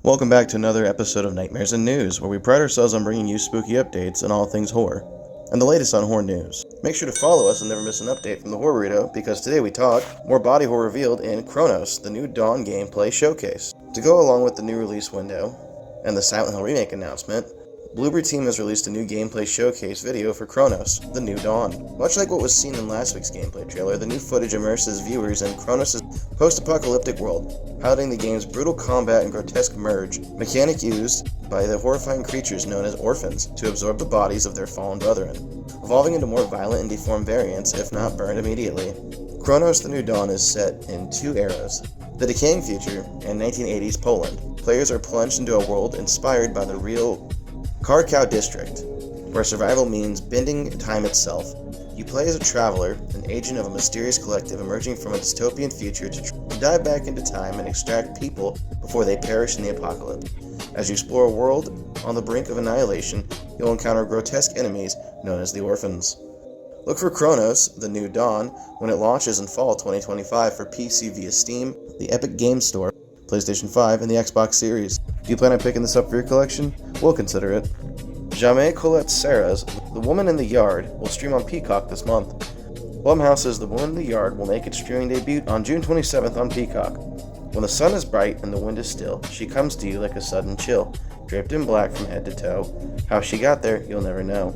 Welcome back to another episode of Nightmares and News, where we pride ourselves on bringing you spooky updates on all things horror, and the latest on horror news. Make sure to follow us and never miss an update from the Horror Burrito, because today we talk more body horror revealed in Chronos, the new Dawn gameplay showcase. To go along with the new release window and the Silent Hill remake announcement, Bloober Team has released a new gameplay showcase video for Chronos, the new Dawn. Much like what was seen in last week's gameplay trailer, the new footage immerses viewers in Chronos' post-apocalyptic world, highlighting the game's brutal combat and grotesque merge, mechanic used by the horrifying creatures known as orphans to absorb the bodies of their fallen brethren, evolving into more violent and deformed variants if not burned immediately. Chronos the New Dawn is set in two eras, the decaying future and 1980s Poland. Players are plunged into a world inspired by the real Krakow district, where survival means bending time itself. You play as a traveler, an agent of a mysterious collective emerging from a dystopian future to dive back into time and extract people before they perish in the apocalypse. As you explore a world on the brink of annihilation, you'll encounter grotesque enemies known as the Orphans. Look for Chronos, the New Dawn, when it launches in fall 2025 for PC via Steam, the Epic Games Store, PlayStation 5, and the Xbox Series. Do you plan on picking this up for your collection? We'll consider it. Jamais Colette Serra's The Woman in the Yard will stream on Peacock this month. Blumhouse's The Woman in the Yard will make its streaming debut on June 27th on Peacock. When the sun is bright and the wind is still, she comes to you like a sudden chill, draped in black from head to toe. How she got there, you'll never know.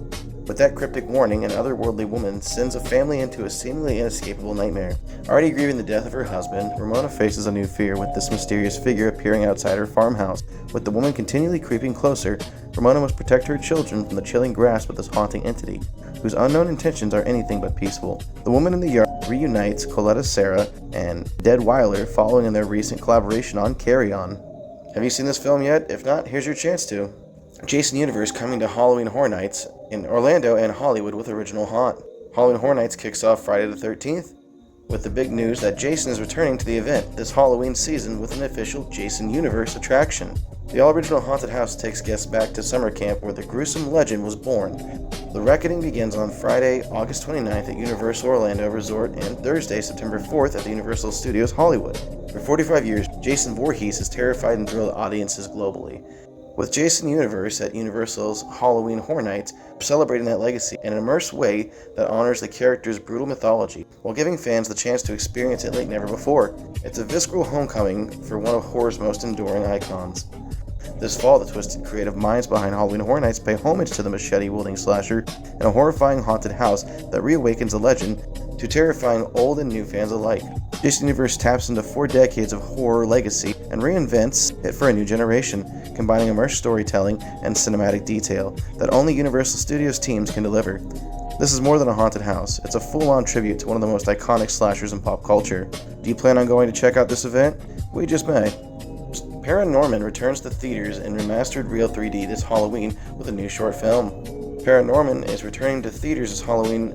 With that cryptic warning, an otherworldly woman sends a family into a seemingly inescapable nightmare. Already grieving the death of her husband, Ramona faces a new fear with this mysterious figure appearing outside her farmhouse. With the woman continually creeping closer, Ramona must protect her children from the chilling grasp of this haunting entity, whose unknown intentions are anything but peaceful. The Woman in the Yard reunites Coletta Serra and Dead Weiler following in their recent collaboration on Carry On. Have you seen this film yet? If not, here's your chance to. Jason Universe coming to Halloween Horror Nights in Orlando and Hollywood with original haunt. Halloween Horror Nights kicks off Friday the 13th with the big news that Jason is returning to the event this Halloween season with an official Jason Universe attraction. The all-original haunted house takes guests back to summer camp where the gruesome legend was born. The reckoning begins on Friday, August 29th at Universal Orlando Resort and Thursday, September 4th at the Universal Studios Hollywood. For 45 years, Jason Voorhees has terrified and thrilled audiences globally. With Jason Universe at Universal's Halloween Horror Nights, celebrating that legacy in an immersive way that honors the character's brutal mythology, while giving fans the chance to experience it like never before. It's a visceral homecoming for one of horror's most enduring icons. This fall, the twisted creative minds behind Halloween Horror Nights pay homage to the machete-wielding slasher in a horrifying haunted house that reawakens a legend to terrifying old and new fans alike. Jason Universe taps into 4 decades of horror legacy and reinvents it for a new generation, combining immersive storytelling and cinematic detail that only Universal Studios teams can deliver. This is more than a haunted house. It's a full-on tribute to one of the most iconic slashers in pop culture. Do you plan on going to check out this event? We just may. Paranorman returns to theaters in remastered Real 3D this Halloween with a new short film. Paranorman is returning to theaters this Halloween,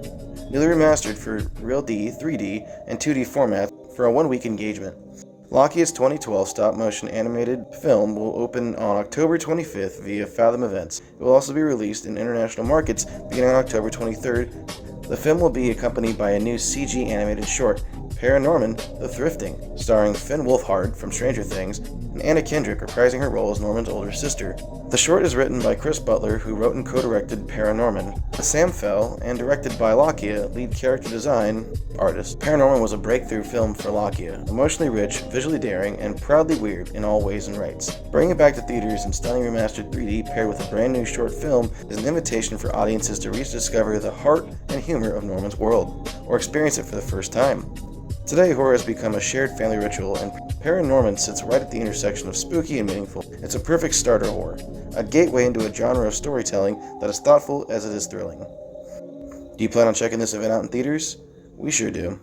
newly remastered for Real D, 3D, and 2D formats for a 1-week engagement. Lockheed's 2012 stop-motion animated film will open on October 25th via Fathom Events. It will also be released in international markets beginning on October 23rd. The film will be accompanied by a new CG animated short, Paranorman: The Thrifting, starring Finn Wolfhard from Stranger Things and Anna Kendrick reprising her role as Norman's older sister. The short is written by Chris Butler, who wrote and co-directed Paranorman, Sam Fell, and directed by Lakia, lead character design artist. Paranorman was a breakthrough film for Lakia, emotionally rich, visually daring, and proudly weird in all ways and rights. Bringing it back to theaters in stunning remastered 3D paired with a brand new short film is an invitation for audiences to rediscover the heart and humor of Norman's world, or experience it for the first time. Today, horror has become a shared family ritual, and Paranorman sits right at the intersection of spooky and meaningful. It's a perfect starter horror, a gateway into a genre of storytelling that is thoughtful as it is thrilling. Do you plan on checking this event out in theaters? We sure do.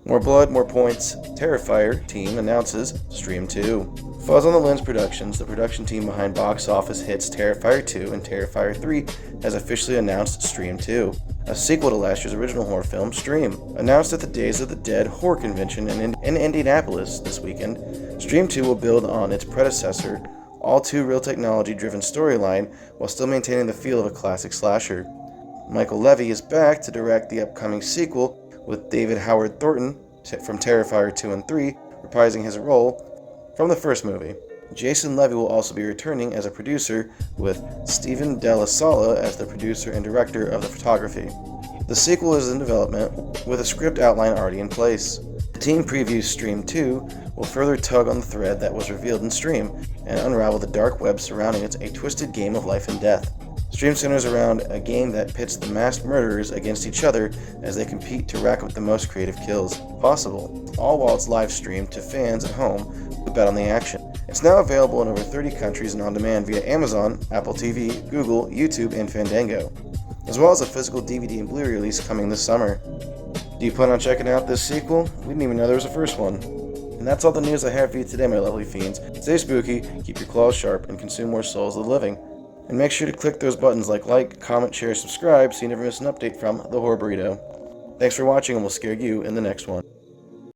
More blood, more points. Terrifier team announces Stream 2. Fuzz on the Lens Productions, the production team behind box office hits Terrifier 2 and Terrifier 3, has officially announced Stream 2, a sequel to last year's original horror film, Stream. Announced at the Days of the Dead Horror Convention in Indianapolis this weekend, Stream 2 will build on its predecessor, all too real technology-driven storyline while still maintaining the feel of a classic slasher. Michael Levy is back to direct the upcoming sequel, with David Howard Thornton from Terrifier 2 and 3 reprising his role from the first movie. Jason Levy will also be returning as a producer, with Stephen Della Sala as the producer and director of the photography. The sequel is in development, with a script outline already in place. The team previews Stream 2 will further tug on the thread that was revealed in Stream and unravel the dark web surrounding it, a twisted game of life and death. Stream centers around a game that pits the masked murderers against each other as they compete to rack up the most creative kills possible, all while it's live streamed to fans at home who bet on the action. It's now available in over 30 countries and on demand via Amazon, Apple TV, Google, YouTube, and Fandango, as well as a physical DVD and Blu-ray release coming this summer. Do you plan on checking out this sequel? We didn't even know there was a first one. And that's all the news I have for you today, my lovely fiends. Stay spooky, keep your claws sharp, and consume more souls of the living. And make sure to click those buttons like, comment, share, subscribe so you never miss an update from the Horror Burrito. Thanks for watching, and we'll scare you in the next one.